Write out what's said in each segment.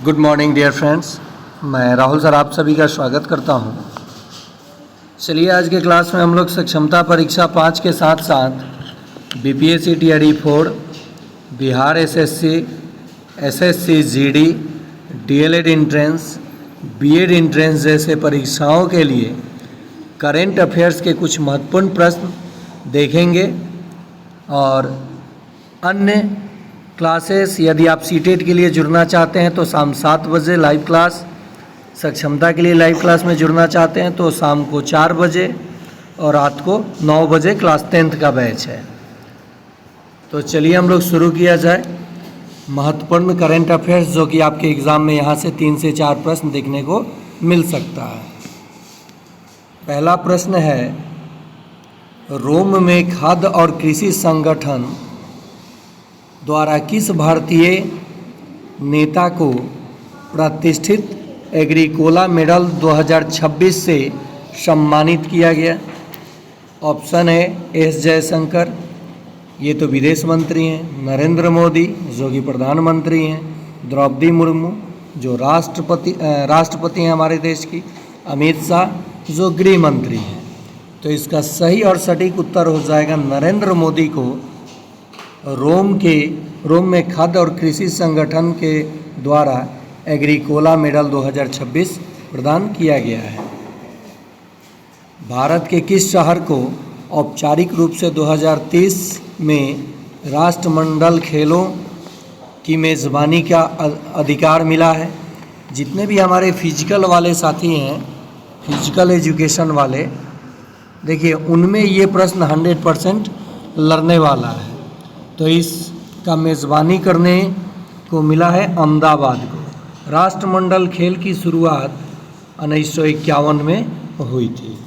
Good morning dear friends, मैं Rahul sir आप सभी का स्वागत करता हूं। चलिए आज के क्लास में हम लोग सक्षमता परीक्षा 5 के साथ साथ BPSC TRE 4, Bihar SSC, SSC GD, DElEd entrance, BEd entrance जैसे परीक्षाओं के लिए करेंट अफेयर्स के कुछ महत्वपूर्ण प्रश्न देखेंगे। और अन्य क्लासेस यदि आप सीटेट के लिए जुड़ना चाहते हैं तो शाम 7 बजे लाइव क्लास, सक्षमता के लिए लाइव क्लास में जुड़ना चाहते हैं तो शाम को 4 बजे और रात को 9 बजे क्लास 10th का बैच है। तो चलिए हम लोग शुरू किया जाए। महत्वपूर्ण करेंट अफेयर्स जो कि आपके एग्ज़ाम में यहाँ से 3 से 4 प्रश्न देखने को मिल सकता है। पहला प्रश्न है, रोम में खाद्य और कृषि संगठन द्वारा किस भारतीय नेता को प्रतिष्ठित एग्रीकोला मेडल 2026 से सम्मानित किया गया? ऑप्शन है एस जयशंकर, ये तो विदेश मंत्री हैं, नरेंद्र मोदी जो कि प्रधानमंत्री हैं, द्रौपदी मुर्मू जो राष्ट्रपति हैं हमारे देश की, अमित शाह जो गृह मंत्री हैं। तो इसका सही और सटीक उत्तर हो जाएगा नरेंद्र मोदी को रोम में खाद्य और कृषि संगठन के द्वारा एग्रीकोला मेडल 2026 प्रदान किया गया है। भारत के किस शहर को औपचारिक रूप से 2030 में राष्ट्रमंडल खेलों की मेज़बानी का अधिकार मिला है? जितने भी हमारे फिजिकल वाले साथी हैं, फिजिकल एजुकेशन वाले, देखिए उनमें ये प्रश्न 100% लड़ने वाला है। तो इसका मेज़बानी करने को मिला है अहमदाबाद को। राष्ट्रमंडल खेल की शुरुआत 1951 में हुई थी।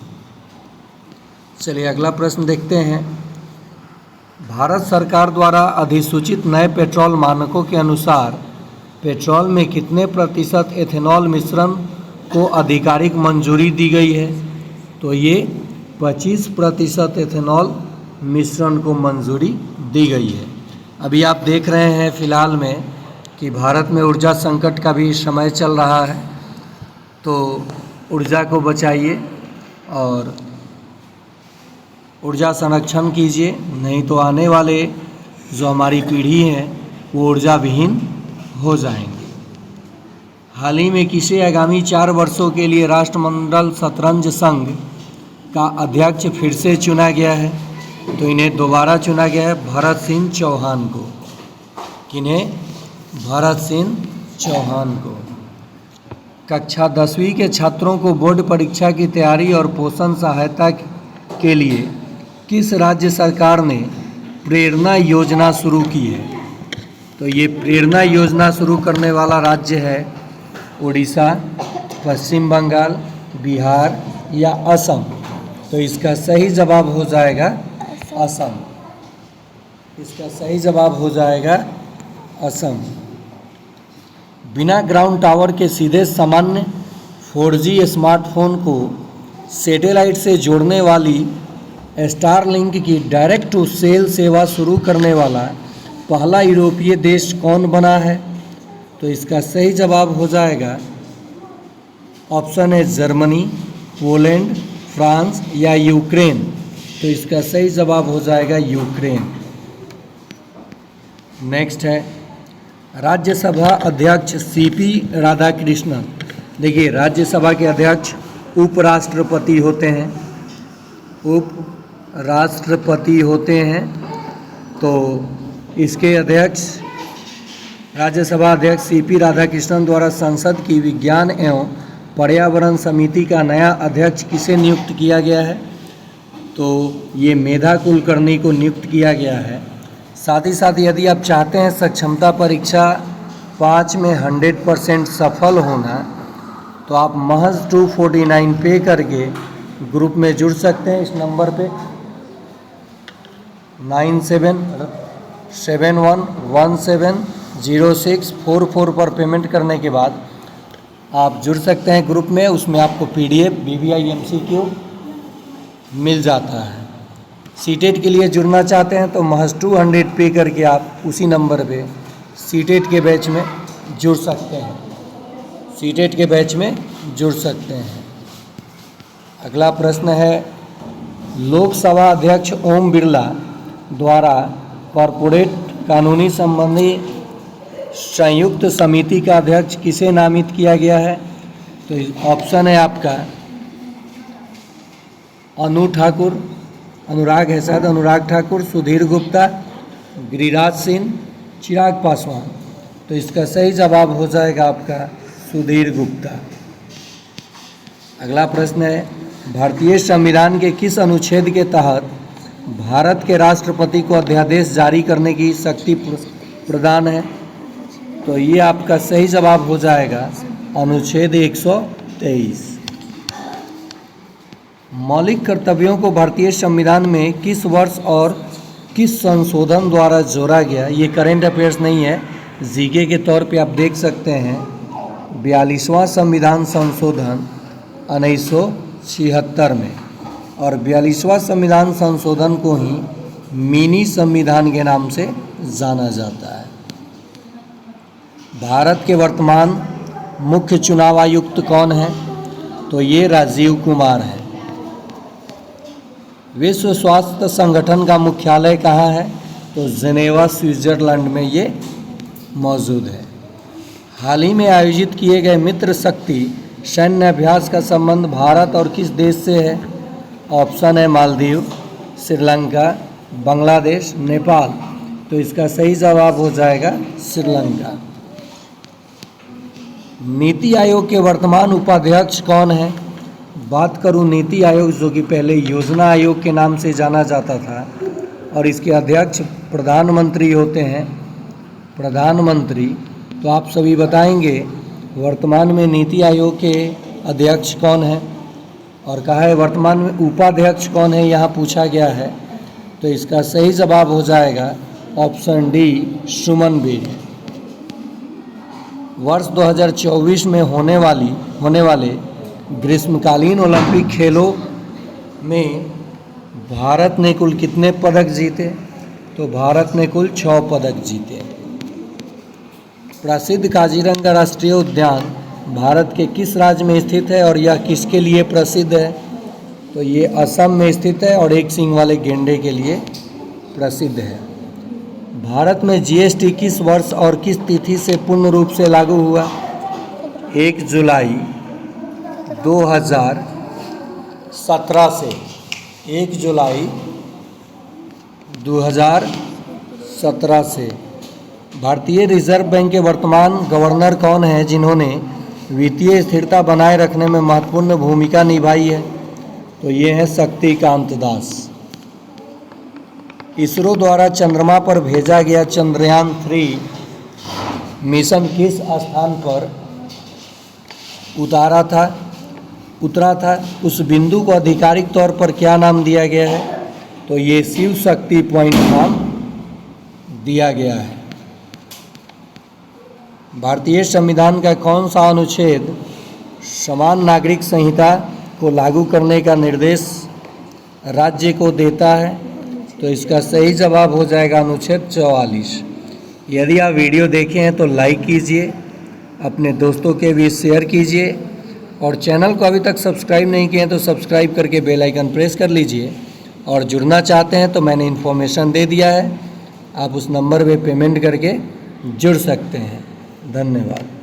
चलिए अगला प्रश्न देखते हैं। भारत सरकार द्वारा अधिसूचित नए पेट्रोल मानकों के अनुसार पेट्रोल में कितने प्रतिशत एथेनॉल मिश्रण को आधिकारिक मंजूरी दी गई है? तो ये 25% एथेनॉल मिश्रण को मंजूरी दी गई है। अभी आप देख रहे हैं फिलहाल में कि भारत में ऊर्जा संकट का भी समय चल रहा है, तो ऊर्जा को बचाइए और ऊर्जा संरक्षण कीजिए, नहीं तो आने वाले जो हमारी पीढ़ी है वो ऊर्जा विहीन हो जाएंगी। हाल ही में किसे आगामी 4 वर्षों के लिए राष्ट्रमंडल शतरंज संघ का अध्यक्ष फिर से चुना गया है? तो इन्हें दोबारा चुना गया है भरत सिंह चौहान को। किन्हें? भरत सिंह चौहान को। कक्षा 10वीं के छात्रों को बोर्ड परीक्षा की तैयारी और पोषण सहायता के लिए किस राज्य सरकार ने प्रेरणा योजना शुरू की है? तो ये प्रेरणा योजना शुरू करने वाला राज्य है उड़ीसा, पश्चिम बंगाल, बिहार या असम। तो इसका सही जवाब हो जाएगा असम। इसका सही जवाब हो जाएगा असम। बिना ग्राउंड टावर के सीधे सामान्य 4G स्मार्टफोन को सैटेलाइट से जोड़ने वाली स्टारलिंक की डायरेक्ट टू सेल सेवा शुरू करने वाला पहला यूरोपीय देश कौन बना है? तो इसका सही जवाब हो जाएगा ऑप्शन है जर्मनी, पोलैंड, फ्रांस या यूक्रेन। तो इसका सही जवाब हो जाएगा यूक्रेन। नेक्स्ट है, राज्यसभा अध्यक्ष सीपी राधाकृष्णन। देखिए राज्यसभा के अध्यक्ष उपराष्ट्रपति होते हैं, उपराष्ट्रपति होते हैं। तो इसके अध्यक्ष राज्यसभा अध्यक्ष सीपी राधाकृष्णन द्वारा संसद की विज्ञान एवं पर्यावरण समिति का नया अध्यक्ष किसे नियुक्त किया गया है? तो ये मेधा कुलकर्णी को नियुक्त किया गया है। साथ ही साथ यदि आप चाहते हैं सक्षमता परीक्षा 5 में 100% सफल होना, तो आप महज 249 पे करके ग्रुप में जुड़ सकते हैं। इस नंबर पे 9771170644 पर पेमेंट करने के बाद आप जुड़ सकते हैं ग्रुप में। उसमें आपको PDF BBI MCQ मिल जाता है। सीटेट के लिए जुड़ना चाहते हैं तो महज 200 पे करके आप उसी नंबर पे सीटेट के बैच में जुड़ सकते हैं। सीटेट के बैच में जुड़ सकते हैं। अगला प्रश्न है, लोकसभा अध्यक्ष ओम बिरला द्वारा कॉरपोरेट कानूनी संबंधी संयुक्त समिति का अध्यक्ष किसे नामित किया गया है? तो ऑप्शन है आपका अनु ठाकुर, अनुराग है शायद, अनुराग ठाकुर, सुधीर गुप्ता, गिरिराज सिंह, चिराग पासवान। तो इसका सही जवाब हो जाएगा आपका सुधीर गुप्ता। अगला प्रश्न है, भारतीय संविधान के किस अनुच्छेद के तहत भारत के राष्ट्रपति को अध्यादेश जारी करने की शक्ति प्रदान है? तो ये आपका सही जवाब हो जाएगा अनुच्छेद 123। मौलिक कर्तव्यों को भारतीय संविधान में किस वर्ष और किस संशोधन द्वारा जोड़ा गया? ये करंट अफेयर्स नहीं है, जीके के तौर पे आप देख सकते हैं। 42वां संविधान संशोधन 1976 में, और 42वां संविधान संशोधन को ही मिनी संविधान के नाम से जाना जाता है। भारत के वर्तमान मुख्य चुनाव आयुक्त कौन है? तो ये राजीव कुमार है। विश्व स्वास्थ्य संगठन का मुख्यालय कहाँ है? तो जेनेवा स्विट्जरलैंड में ये मौजूद है। हाल ही में आयोजित किए गए मित्र शक्ति सैन्य अभ्यास का संबंध भारत और किस देश से है? ऑप्शन है मालदीव, श्रीलंका, बांग्लादेश, नेपाल। तो इसका सही जवाब हो जाएगा श्रीलंका। नीति आयोग के वर्तमान उपाध्यक्ष कौन है? बात करूं नीति आयोग, जो कि पहले योजना आयोग के नाम से जाना जाता था, और इसके अध्यक्ष प्रधानमंत्री होते हैं, प्रधानमंत्री। तो आप सभी बताएंगे वर्तमान में नीति आयोग के अध्यक्ष कौन है, और कहा है वर्तमान में उपाध्यक्ष कौन है, यहाँ पूछा गया है। तो इसका सही जवाब हो जाएगा ऑप्शन डी, सुमन बेरी। वर्ष 2024 में होने वाले ग्रीष्मकालीन ओलंपिक खेलों में भारत ने कुल कितने पदक जीते? तो भारत ने कुल 6 पदक जीते। प्रसिद्ध काजीरंगा राष्ट्रीय उद्यान भारत के किस राज्य में स्थित है और यह किसके लिए प्रसिद्ध है? तो ये असम में स्थित है और एक सींग वाले गेंडे के लिए प्रसिद्ध है। भारत में जीएसटी किस वर्ष और किस तिथि से पूर्ण रूप से लागू हुआ? 1 जुलाई 2017 से, 1 जुलाई 2017 से। भारतीय रिजर्व बैंक के वर्तमान गवर्नर कौन है जिन्होंने वित्तीय स्थिरता बनाए रखने में महत्वपूर्ण भूमिका निभाई है? तो ये हैं शक्तिकांत दास। इसरो द्वारा चंद्रमा पर भेजा गया चंद्रयान 3 मिशन किस स्थान पर उतरा था? उस बिंदु को आधिकारिक तौर पर क्या नाम दिया गया है? तो ये शिव शक्ति पॉइंट नाम दिया गया है। भारतीय संविधान का कौन सा अनुच्छेद समान नागरिक संहिता को लागू करने का निर्देश राज्य को देता है? तो इसका सही जवाब हो जाएगा अनुच्छेद 44। यदि आप वीडियो देखे हैं तो लाइक कीजिए, अपने दोस्तों के बीच शेयर कीजिए, और चैनल को अभी तक सब्सक्राइब नहीं किए हैं तो सब्सक्राइब करके बेल आइकन प्रेस कर लीजिए। और जुड़ना चाहते हैं तो मैंने इन्फॉर्मेशन दे दिया है, आप उस नंबर पे पेमेंट करके जुड़ सकते हैं। धन्यवाद।